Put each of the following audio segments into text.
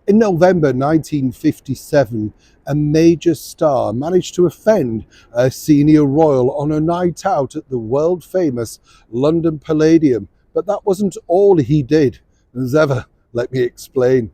In November 1957, a major star managed to offend a senior royal on a night out at the world-famous London Palladium. But that wasn't all he did. As ever, let me explain.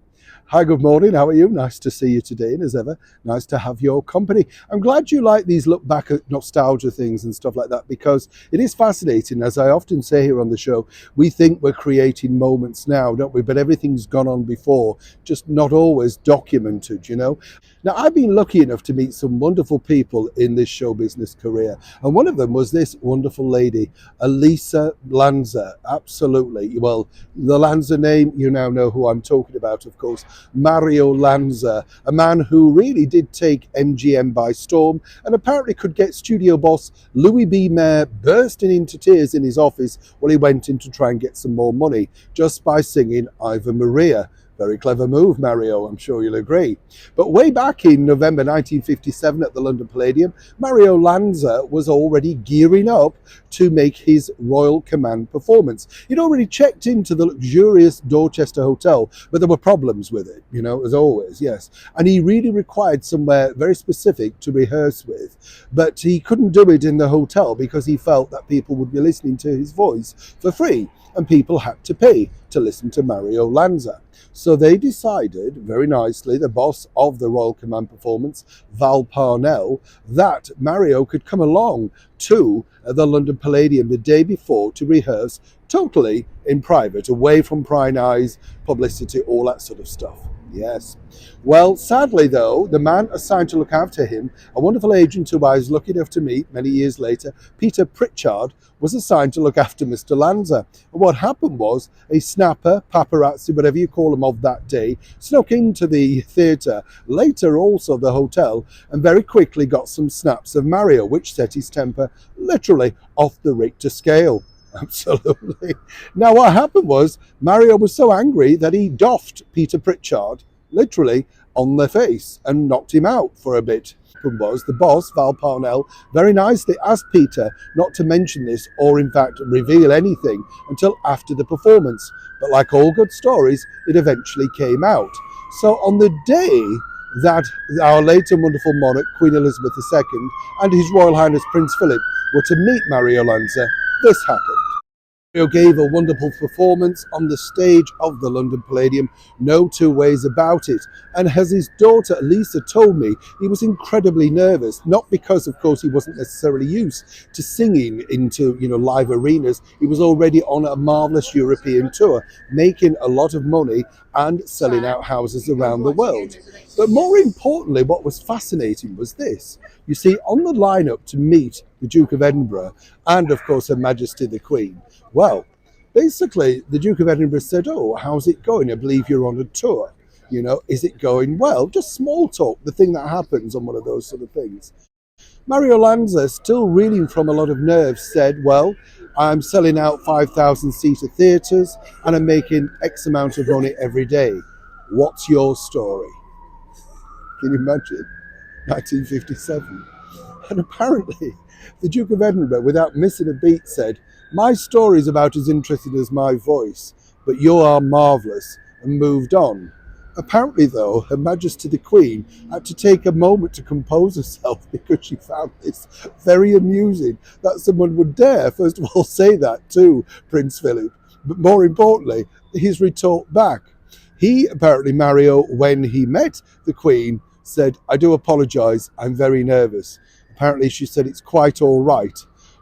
Hi, good morning. How are you? Nice to see you today. And as ever, nice to have your company. I'm glad you like these look back at nostalgia things and stuff like that, because it is fascinating. As I often say here on the show, we think we're creating moments now, don't we? But everything's gone on before, just not always documented, you know? Now, I've been lucky enough to meet some wonderful people in this show business career. And one of them was this wonderful lady, Elisa Lanza. Absolutely. Well, the Lanza name, you now know who I'm talking about, of course. Mario Lanza, a man who really did take MGM by storm and apparently could get studio boss Louis B. Mayer bursting into tears in his office while he went in to try and get some more money just by singing Ave Maria. Very clever move, Mario, I'm sure you'll agree. But way back in November 1957 at the London Palladium, Mario Lanza was already gearing up to make his Royal Command performance. He'd already checked into the luxurious Dorchester Hotel, but there were problems with it, you know, as always, yes. And he really required somewhere very specific to rehearse with. But he couldn't do it in the hotel because he felt that people would be listening to his voice for free, and people had to pay to listen to Mario Lanza. So they decided, very nicely, the boss of the Royal Command performance, Val Parnell, that Mario could come along to the London Palladium the day before to rehearse totally in private, away from prying eyes, publicity, all that sort of stuff. Yes. Well, sadly, though, the man assigned to look after him, a wonderful agent who I was lucky enough to meet many years later, Peter Pritchard, was assigned to look after Mr. Lanza. And what happened was a snapper, paparazzi, whatever you call them, of that day, snuck into the theatre, later also the hotel, and very quickly got some snaps of Mario, which set his temper literally off the Richter scale. Absolutely. Now, what happened was Mario was so angry that he doffed Peter Pritchard literally on the face and knocked him out for a bit. What was the boss, Val Parnell, very nicely asked Peter not to mention this or in fact reveal anything until after the performance. But like all good stories, it eventually came out. So on the day that our late and wonderful monarch, Queen Elizabeth II, and His Royal Highness Prince Philip were to meet Mario Lanza, this happened. Mario gave a wonderful performance on the stage of the London Palladium, no two ways about it. And as his daughter Lisa told me, he was incredibly nervous, not because, of course, he wasn't necessarily used to singing into, live arenas. He was already on a marvelous European tour, making a lot of money and selling out houses around the world. But more importantly, what was fascinating was this. You see, on the lineup to meet the Duke of Edinburgh and, of course, Her Majesty the Queen, well, basically, the Duke of Edinburgh said, "Oh, how's it going? I believe you're on a tour. Is it going well?" Just small talk, the thing that happens on one of those sort of things. Mario Lanza, still reeling from a lot of nerves, said, "Well, I'm selling out 5,000-seater theatres and I'm making X amount of money every day. What's your story?" Can you imagine? 1957. And apparently, the Duke of Edinburgh, without missing a beat, said, "My story is about as interesting as my voice, but you are marvellous," and moved on. Apparently, though, Her Majesty the Queen had to take a moment to compose herself because she found this very amusing that someone would dare, first of all, say that to Prince Philip, but more importantly, his retort back. He, apparently, Mario, when he met the Queen, said, "I do apologise, I'm very nervous." Apparently, she said, "It's quite all right."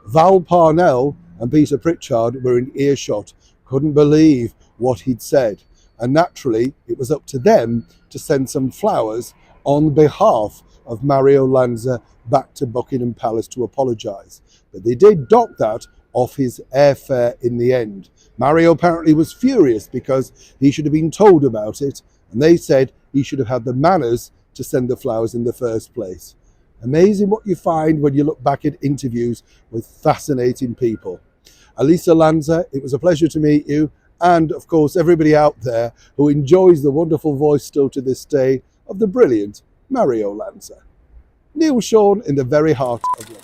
Val Parnell and Peter Pritchard were in earshot, couldn't believe what he'd said. And naturally, it was up to them to send some flowers on behalf of Mario Lanza back to Buckingham Palace to apologise. But they did dock that off his airfare in the end. Mario apparently was furious because he should have been told about it, and they said he should have had the manners to send the flowers in the first place. Amazing what you find when you look back at interviews with fascinating people. Elisa Lanza, it was a pleasure to meet you. And, of course, everybody out there who enjoys the wonderful voice still to this day of the brilliant Mario Lanza. Neil Sean in the very heart of London.